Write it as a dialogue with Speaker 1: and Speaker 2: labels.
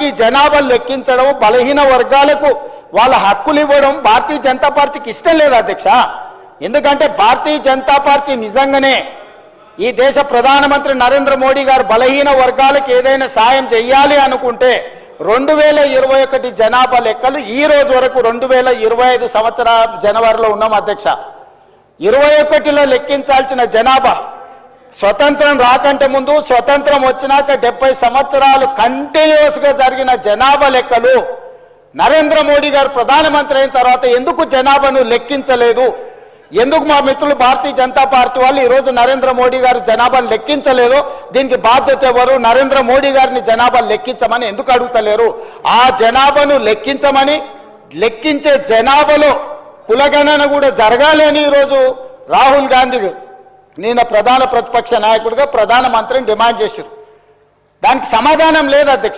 Speaker 1: వర్గాలకి జనాభా లెక్కించడం, బలహీన వర్గాలకు వాళ్ళ హక్కులు ఇవ్వడం భారతీయ జనతా పార్టీకి ఇష్టం లేదు అధ్యక్ష. ఎందుకంటే భారతీయ జనతా పార్టీ నిజంగానే ఈ దేశ ప్రధానమంత్రి నరేంద్ర మోడీ గారు బలహీన వర్గాలకు ఏదైనా సాయం చేయాలి అనుకుంటే 2021 జనాభా లెక్కలు ఈ రోజు వరకు 2025 సంవత్సరం జనవరిలో ఉన్నాం అధ్యక్ష. 21లో లెక్కించాల్సిన జనాభా స్వతంత్రం రాకంటే ముందు, స్వతంత్రం వచ్చినాక 70 సంవత్సరాలు కంటిన్యూస్గా జరిగిన జనాభా లెక్కలు నరేంద్ర మోడీ గారు ప్రధానమంత్రి అయిన తర్వాత ఎందుకు జనాభాను లెక్కించలేదు? ఎందుకు మా మిత్రులు భారతీయ జనతా పార్టీ వాళ్ళు ఈరోజు నరేంద్ర మోడీ గారు జనాభాను లెక్కించలేదు? దీనికి బాధ్యత ఎవరు? నరేంద్ర మోడీ గారిని జనాభాను లెక్కించమని ఎందుకు అడుగుతలేరు? ఆ జనాభాను లెక్కించమని, లెక్కించే జనాభాలో కులగణన కూడా జరగాలి అని ఈరోజు రాహుల్ గాంధీ నిన్న ప్రధాన ప్రతిపక్ష నాయకుడిగా ప్రధానమంత్రిని డిమాండ్ చేశారు. దానికి సమాధానం లేదు అధ్యక్ష.